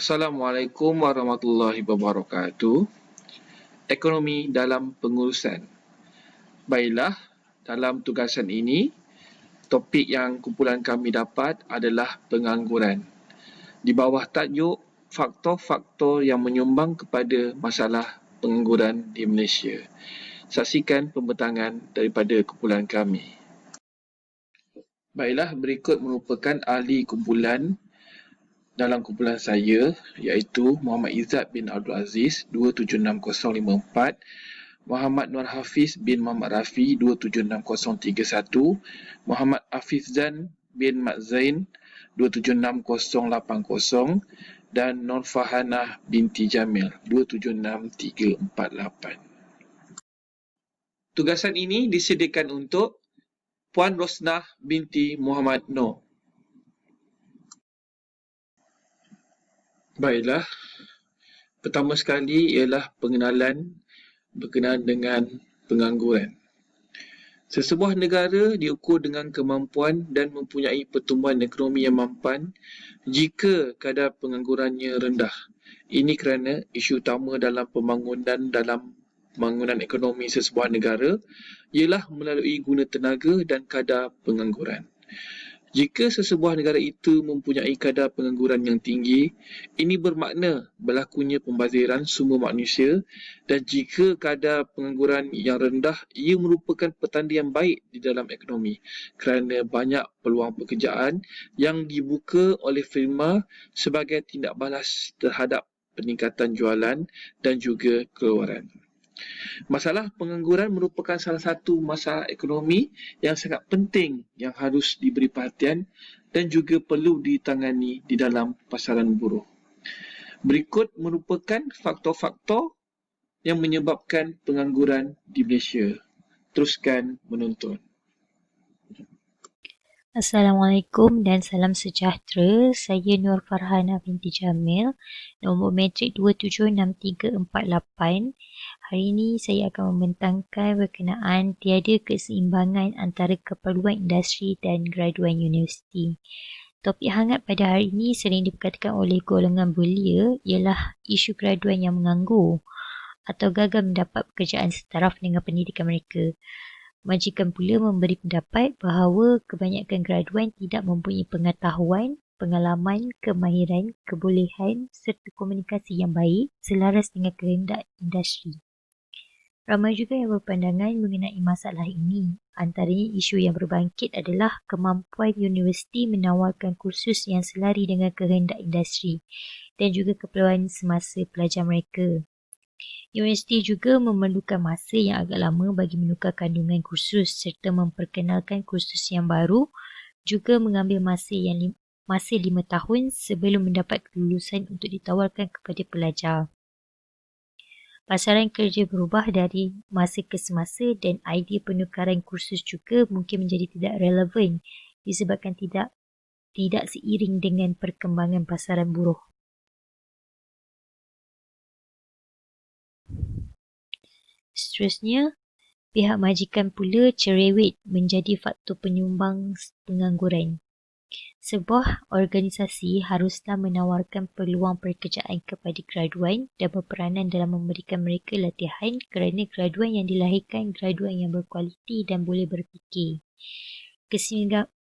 Assalamualaikum warahmatullahi wabarakatuh. Ekonomi dalam pengurusan. Baiklah, dalam tugasan ini, topik yang kumpulan kami dapat adalah pengangguran. Di bawah tajuk faktor-faktor yang menyumbang kepada masalah pengangguran di Malaysia. Saksikan pembentangan daripada kumpulan kami. Baiklah, berikut merupakan ahli kumpulan dalam kumpulan saya, iaitu Muhammad Izzat bin Abdul Aziz 276054, Muhammad Nur Hafiz bin Muhammad Rafi 276031, Muhammad Afizan bin Mat Zain 276080 dan Nur Fahanah binti Jamil 276348. Tugasan ini disediakan untuk Puan Rosnah binti Muhammad Noor. Baiklah, pertama sekali ialah pengenalan berkenaan dengan pengangguran. Sesebuah negara diukur dengan kemampuan dan mempunyai pertumbuhan ekonomi yang mampan jika kadar penganggurannya rendah. Ini kerana isu utama dalam pembangunan ekonomi sesebuah negara ialah melalui guna tenaga dan kadar pengangguran. Jika sesebuah negara itu mempunyai kadar pengangguran yang tinggi, ini bermakna berlakunya pembaziran sumber manusia, dan jika kadar pengangguran yang rendah, ia merupakan petanda yang baik di dalam ekonomi kerana banyak peluang pekerjaan yang dibuka oleh firma sebagai tindak balas terhadap peningkatan jualan dan juga keluaran. Masalah pengangguran merupakan salah satu masalah ekonomi yang sangat penting yang harus diberi perhatian dan juga perlu ditangani di dalam pasaran buruh. Berikut merupakan faktor-faktor yang menyebabkan pengangguran di Malaysia. Teruskan menonton. Assalamualaikum dan salam sejahtera. Saya Nur Farhana binti Jamil, nombor matrik 276348. Hari ini saya akan membentangkan berkenaan tiada keseimbangan antara keperluan industri dan graduan universiti. Topik hangat pada hari ini sering diperkatakan oleh golongan belia ialah isu graduan yang menganggur atau gagal mendapat pekerjaan setaraf dengan pendidikan mereka. Majikan pula memberi pendapat bahawa kebanyakan graduan tidak mempunyai pengetahuan, pengalaman, kemahiran, kebolehan serta komunikasi yang baik selaras dengan kehendak industri. Ramai juga yang berpandangan mengenai masalah ini. Antaranya isu yang berbangkit adalah kemampuan universiti menawarkan kursus yang selari dengan kehendak industri dan juga keperluan semasa pelajar mereka. Universiti juga memerlukan masa yang agak lama bagi menukar kandungan kursus serta memperkenalkan kursus yang baru, juga mengambil masa 5 tahun sebelum mendapat kelulusan untuk ditawarkan kepada pelajar. Pasaran kerja berubah dari masa ke semasa dan idea penukaran kursus juga mungkin menjadi tidak relevan disebabkan tidak seiring dengan perkembangan pasaran buruh. Seterusnya, pihak majikan pula cerewet menjadi faktor penyumbang pengangguran. Sebuah organisasi haruslah menawarkan peluang pekerjaan kepada graduan dan berperanan dalam memberikan mereka latihan kerana graduan yang dilahirkan graduan yang berkualiti dan boleh berfikir.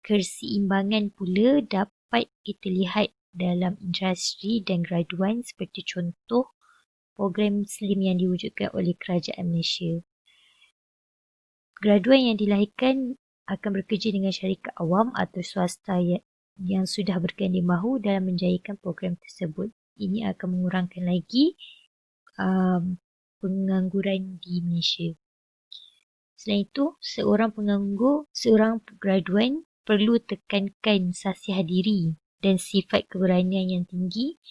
Keseimbangan pula dapat kita lihat dalam industri dan graduan seperti contoh program Slim yang diwujudkan oleh Kerajaan Malaysia. Graduan yang dilahirkan akan bekerja dengan syarikat awam atau swasta yang sudah berganding bahu dalam menjayakan program tersebut. Ini akan mengurangkan lagi pengangguran di Malaysia. Selain itu, seorang graduan perlu tekankan sasiah diri dan sifat keberanian yang tinggi,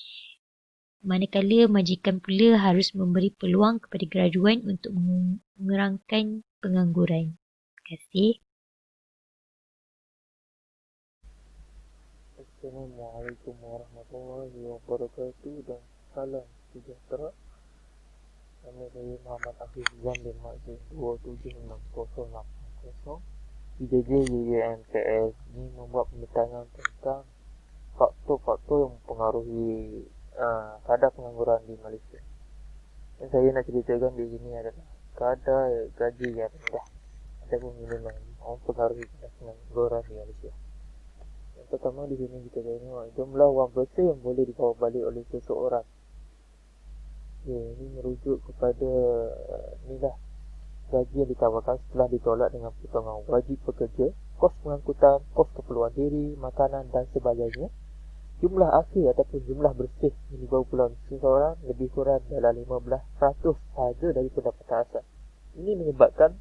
manakala majikan pula harus memberi peluang kepada graduan untuk mengurangkan pengangguran. Terima kasih. Assalamualaikum warahmatullahi wabarakatuh dan salam sejahtera. Nama saya Muhammad Afizan bin Mat Zain 276080. PJJ YUMTS ini membuat pembentangan tentang faktor-faktor yang mempengaruhi kadar pengangguran di Malaysia. Yang saya nak ceritakan di sini adalah kadar gaji yang rendah ataupun minimum mempengaruhi kadar pengangguran di Malaysia. Yang pertama di sini kita tengok jumlah wang bersih yang boleh dibawa balik oleh seseorang. Ini merujuk kepada inilah gaji yang ditawarkan setelah ditolak dengan potongan wajib pekerja, kos pengangkutan, kos keperluan diri, makanan dan sebagainya. Jumlah akhir ataupun jumlah bersih yang dibawa pulang seseorang lebih kurang dalam 15% sahaja dari pendapatan asal. Ini menyebabkan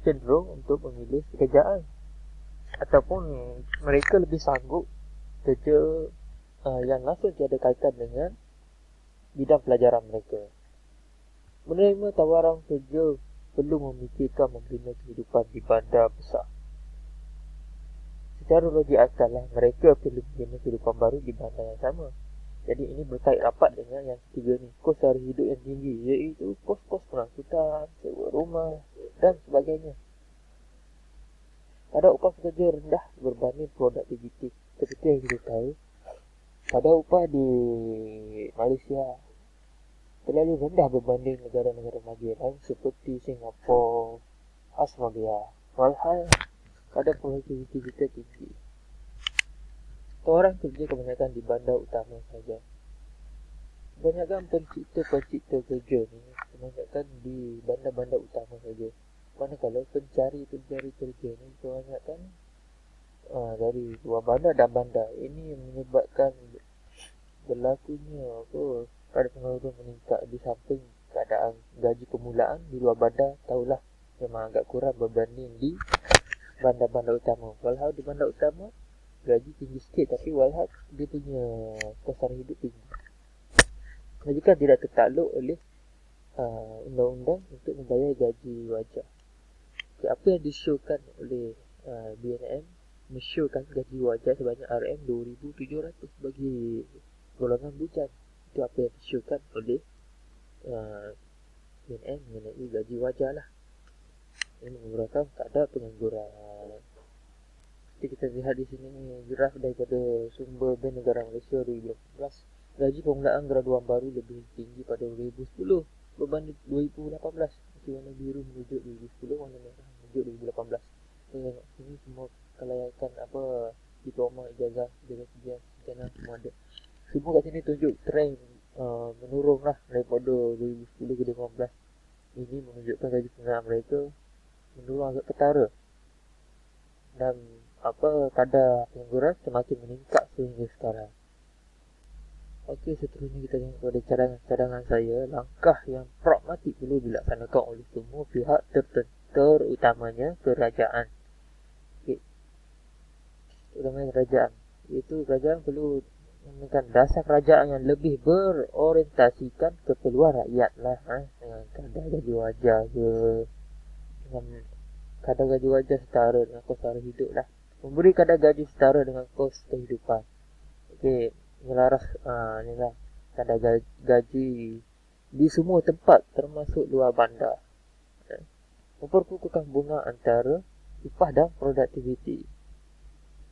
cenderung untuk memilih pekerjaan ataupun mereka lebih sanggup kerja yang langsung tiada kaitan dengan bidang pelajaran mereka. Menerima tawaran kerja perlu memikirkan membina kehidupan di bandar besar. Secara logik akal mereka perlu membina kehidupan baru di bandar yang sama. Jadi ini berkait rapat dengan yang ketiga ni, kos sara hidup yang tinggi, iaitu kos-kos pengangkutan, sewa rumah dan sebagainya. Kadar upah pekerja rendah berbanding produktiviti. Seperti yang kita tahu, kadar upah di Malaysia terlalu rendah berbanding negara-negara maju lain seperti Singapura, Australia. Walhal kadar produktiviti kita tinggi. Tawaran kerja kebanyakan di bandar utama saja. Kebanyakan pencipta kerja ni kebanyakan di bandar-bandar utama saja. Manakala pencari kerja ni kebanyakan dari luar bandar dan bandar. Ini menyebabkan berlakunya kadar pengangguran meningkat di samping keadaan gaji permulaan di luar bandar tahulah memang agak kurang berbanding di bandar-bandar utama. Walhal di bandar utama gaji tinggi sikit tapi walhal dia punya kos sara hidup tinggi. Majikan tidak tertakluk oleh undang-undang untuk membayar gaji wajar. Apa yang disyorkan oleh BNM mensyorkan gaji wajar sebanyak RM2,700 bagi golongan bujang. Itu apa yang disyorkan oleh BNM mengenai gaji wajar lah. Ini mengurangkan kadar pengangguran. Seperti kita lihat di sini graf daripada sumber Bank Negara Malaysia 2018. Gaji permulaan graduan baru lebih tinggi pada 2010 berbanding 2018. Warna biru menunjuk 2010, warna merah menunjuk 2018. Tengok sini semua kelayakan diploma, ijazah, sejarah, semua ada. Semua kat sini tunjuk trend menurun lah daripada 2010 ke 2018. Ini menunjukkan gaji permulaan mereka menurun agak ketara. Dan kadar pengangguran semakin meningkat sehingga sekarang. Okey, seterusnya kita tengok pada cadangan saya. Langkah yang pragmatik perlu dilaksanakan oleh semua pihak terutamanya kerajaan. Okey, terutamanya kerajaan. Iaitu kerajaan perlu menekan dasar kerajaan yang lebih berorientasikan keperluan rakyat lah. Dengan kadar gaji wajar ke, dengan kadar gaji wajar setara dengan kos sara hidup lah. Memberi kadar gaji setara dengan kos kehidupan. Okey, melaras inilah kadar gaji di semua tempat termasuk luar bandar. Memperkukuhkan bunga antara upah dan produktiviti.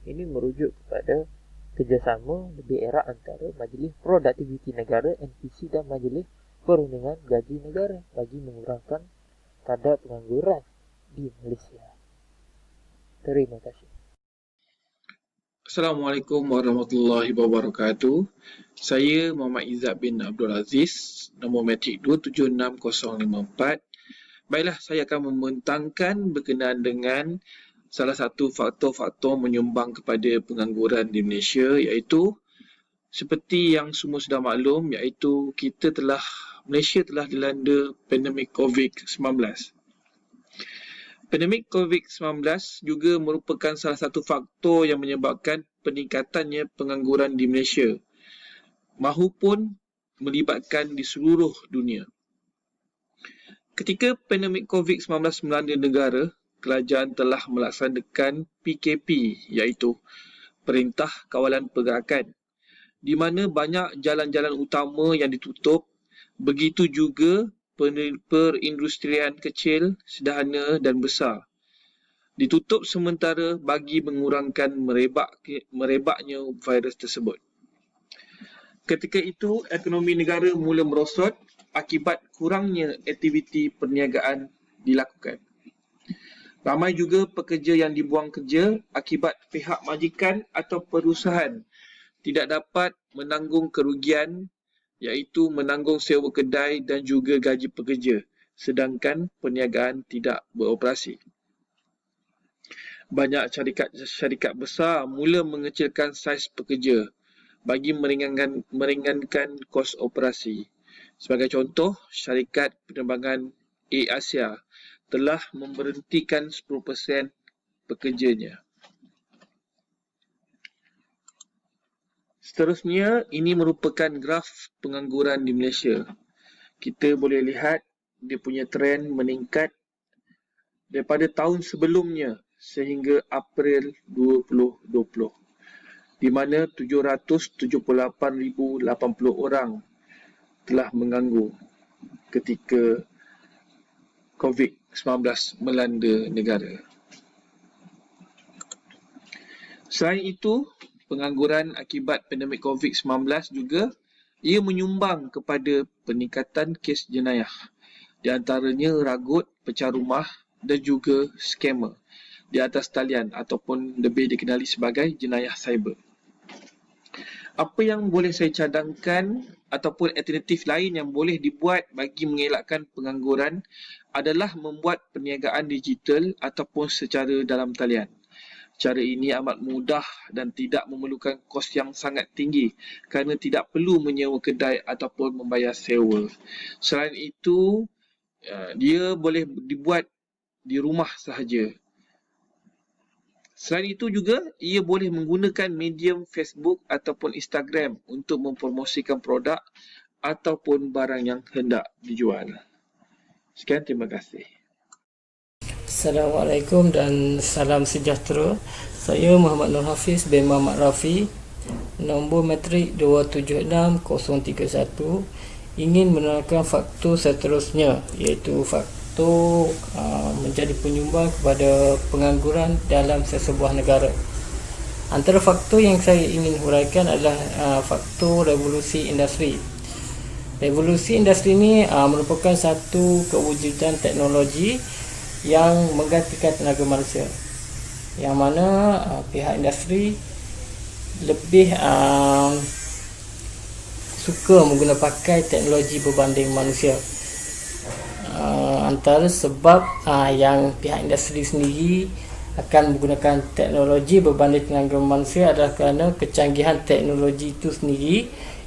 Ini merujuk kepada kerjasama lebih erat antara Majlis Produktiviti Negara NPC dan Majlis Perundingan Gaji Negara bagi mengurangkan kadar pengangguran di Malaysia. Terima kasih. Assalamualaikum warahmatullahi wabarakatuh. Saya Muhammad Izzat bin Abdul Aziz, nombor matrik 276054. Baiklah, saya akan membentangkan berkenaan dengan salah satu faktor-faktor menyumbang kepada pengangguran di Malaysia, iaitu seperti yang semua sudah maklum, iaitu Malaysia telah dilanda pandemik COVID-19. Pandemik COVID-19 juga merupakan salah satu faktor yang menyebabkan peningkatannya pengangguran di Malaysia mahupun melibatkan di seluruh dunia. Ketika pandemik COVID-19 melanda negara, kerajaan telah melaksanakan PKP iaitu Perintah Kawalan Pergerakan, di mana banyak jalan-jalan utama yang ditutup, begitu juga perindustrian kecil, sederhana dan besar ditutup sementara bagi mengurangkan merebaknya virus tersebut. Ketika itu, ekonomi negara mula merosot akibat kurangnya aktiviti perniagaan dilakukan. Ramai juga pekerja yang dibuang kerja akibat pihak majikan atau perusahaan tidak dapat menanggung kerugian, iaitu menanggung sewa kedai dan juga gaji pekerja, sedangkan perniagaan tidak beroperasi. Banyak syarikat besar mula mengecilkan saiz pekerja bagi meringankan kos operasi. Sebagai contoh, syarikat penerbangan AirAsia telah memberhentikan 10% pekerjanya. Seterusnya, ini merupakan graf pengangguran di Malaysia. Kita boleh lihat dia punya trend meningkat daripada tahun sebelumnya sehingga April 2020, di mana 778,080 orang telah menganggur ketika COVID-19 melanda negara. Selain itu, pengangguran akibat pandemik COVID-19 juga ia menyumbang kepada peningkatan kes jenayah, di antaranya ragut, pecah rumah dan juga skamer di atas talian ataupun lebih dikenali sebagai jenayah cyber. Apa yang boleh saya cadangkan ataupun alternatif lain yang boleh dibuat bagi mengelakkan pengangguran adalah membuat perniagaan digital ataupun secara dalam talian. Cara ini amat mudah dan tidak memerlukan kos yang sangat tinggi kerana tidak perlu menyewa kedai ataupun membayar sewa. Selain itu, dia boleh dibuat di rumah sahaja. Selain itu juga, ia boleh menggunakan medium Facebook ataupun Instagram untuk mempromosikan produk ataupun barang yang hendak dijual. Sekian, terima kasih. Assalamualaikum dan salam sejahtera. Saya Muhammad Nur Hafiz bin Muhammad Rafi, nombor matrik 276031, ingin menerangkan faktor seterusnya, iaitu faktor menjadi penyumbang kepada pengangguran dalam sesebuah negara. Antara faktor yang saya ingin huraikan adalah faktor revolusi industri. Revolusi industri ini merupakan satu kewujudan teknologi yang menggantikan tenaga manusia, yang mana pihak industri lebih suka menggunakan pakai teknologi berbanding manusia. Antara sebab yang pihak industri sendiri akan menggunakan teknologi berbanding tenaga manusia adalah kerana kecanggihan teknologi itu sendiri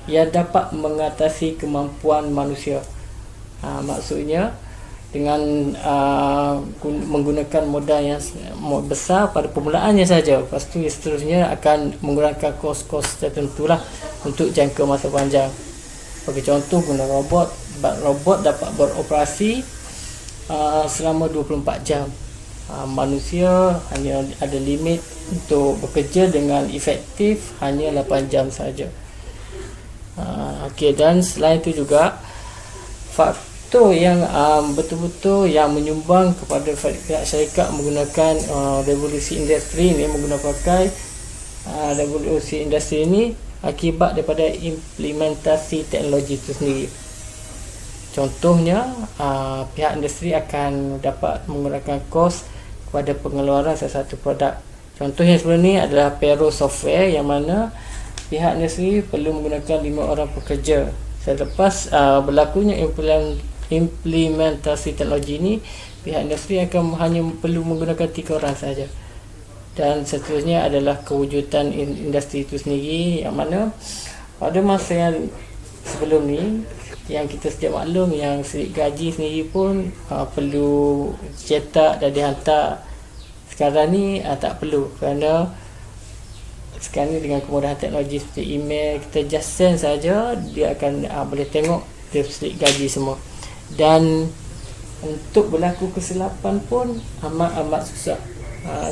yang dapat mengatasi kemampuan manusia. Maksudnya dengan menggunakan modal yang besar pada permulaannya saja, lepas tu seterusnya akan menggunakan kos-kos tertentu lah untuk jangka masa panjang. Bagi contoh, guna robot dapat beroperasi selama 24 jam. Manusia hanya ada limit untuk bekerja dengan efektif hanya 8 jam saja. Dan selain itu juga faktor yang betul-betul yang menyumbang kepada syarikat menggunakan revolusi industri ini, revolusi industri ini akibat daripada implementasi teknologi itu sendiri. Contohnya, pihak industri akan dapat menggunakan kos kepada pengeluaran sesuatu produk. Contoh yang sebelum ini adalah payroll software, yang mana pihak industri perlu menggunakan 5 orang pekerja. Selepas berlakunya implementasi teknologi ini, pihak industri akan hanya perlu menggunakan 3 orang saja. Dan seterusnya adalah kewujudan industri itu sendiri, yang mana pada masa yang sebelum ni, yang kita sedia maklum, yang slip gaji sendiri pun perlu cetak dan dihantar. Sekarang ni tak perlu, kerana sekarang ni dengan kemudahan teknologi seperti email, kita just send saja, dia akan boleh tengok dia slip gaji semua. Dan untuk berlaku kesilapan pun amat susah,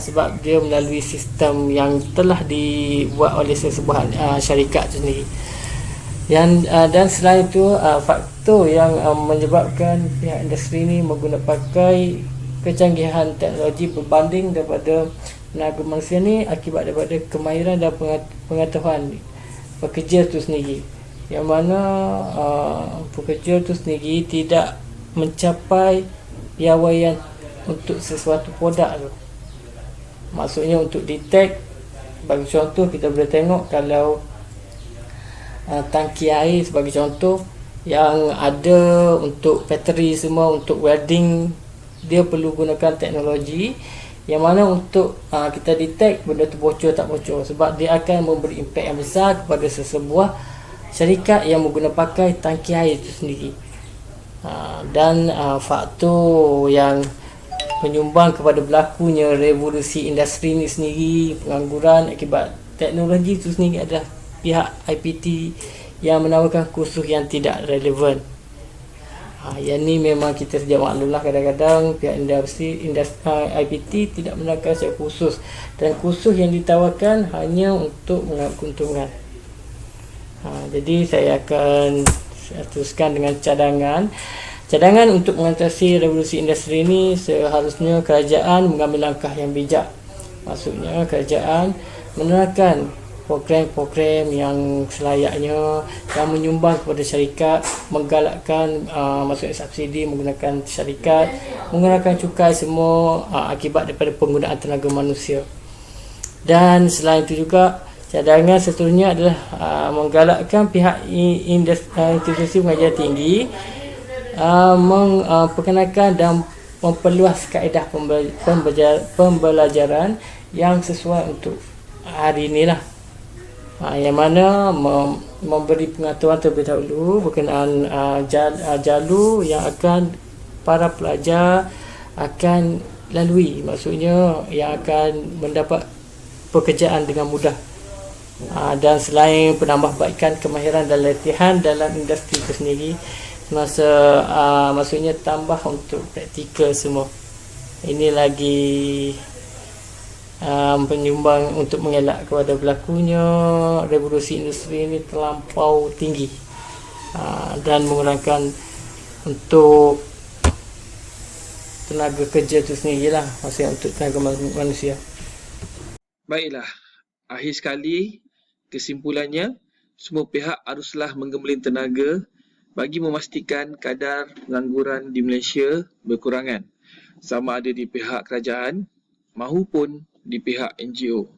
sebab dia melalui sistem yang telah dibuat oleh sesebuah syarikat itu sendiri. Dan selain itu, faktor yang menyebabkan pihak industri ini pakai kecanggihan teknologi berbanding daripada tenaga manusia ni akibat daripada kemahiran dan pengetahuan pekerja itu sendiri. yang mana pekerja tu sendiri tidak mencapai piawaian untuk sesuatu produk tu. Maksudnya untuk detect, bagi contoh kita boleh tengok kalau tangki air sebagai contoh yang ada untuk bateri semua, untuk welding, dia perlu gunakan teknologi yang mana untuk kita detect benda tu bocor tak bocor, sebab dia akan memberi impak yang besar kepada sesebuah syarikat yang menggunakan pakai tangki air itu sendiri. Dan faktor yang menyumbang kepada berlakunya revolusi industri ini sendiri, pengangguran akibat teknologi itu sendiri adalah pihak IPT yang menawarkan kursus yang tidak relevan. Yang ni memang kita sedia maklumlah, kadang-kadang pihak industri IPT tidak menawarkan secara khusus, dan kursus yang ditawarkan hanya untuk mengambil keuntungan. Jadi saya akan teruskan dengan cadangan untuk mengatasi revolusi industri ini. Seharusnya kerajaan mengambil langkah yang bijak. Maksudnya kerajaan menerapkan program-program yang selayaknya, yang menyumbang kepada syarikat, menggalakkan maksudnya subsidi menggunakan syarikat, menggunakan cukai semua akibat daripada penggunaan tenaga manusia. Dan selain itu juga, cadangan seterusnya adalah menggalakkan pihak institusi pengajian tinggi memperkenalkan dan memperluas kaedah pembelajaran yang sesuai untuk hari inilah. Yang mana memberi pengetahuan terlebih dahulu berkenaan jalur yang akan para pelajar akan lalui, maksudnya yang akan mendapat pekerjaan dengan mudah. Dan selain penambahbaikan kemahiran dan latihan dalam industri itu sendiri, maksudnya tambah untuk praktikal semua. Ini lagi penyumbang untuk mengelak kepada berlakunya revolusi industri ini terlampau tinggi, dan mengurangkan untuk tenaga kerja itu sendirilah, maksudnya untuk tenaga manusia. Baiklah, akhir sekali kesimpulannya, semua pihak haruslah menggembleng tenaga bagi memastikan kadar pengangguran di Malaysia berkurangan, sama ada di pihak kerajaan mahupun di pihak NGO.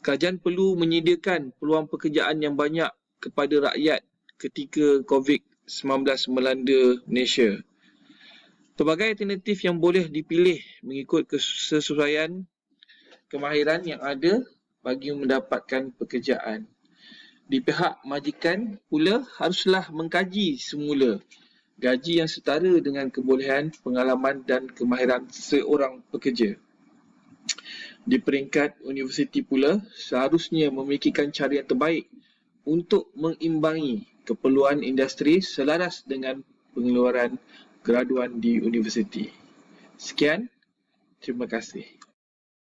Kerajaan perlu menyediakan peluang pekerjaan yang banyak kepada rakyat ketika COVID-19 melanda Malaysia. Pelbagai alternatif yang boleh dipilih mengikut kesesuaian kemahiran yang ada bagi mendapatkan pekerjaan. Di pihak majikan pula haruslah mengkaji semula gaji yang setara dengan kebolehan, pengalaman dan kemahiran seorang pekerja. Di peringkat universiti pula seharusnya memikirkan cara yang terbaik untuk mengimbangi keperluan industri selaras dengan pengeluaran graduan di universiti. Sekian, terima kasih.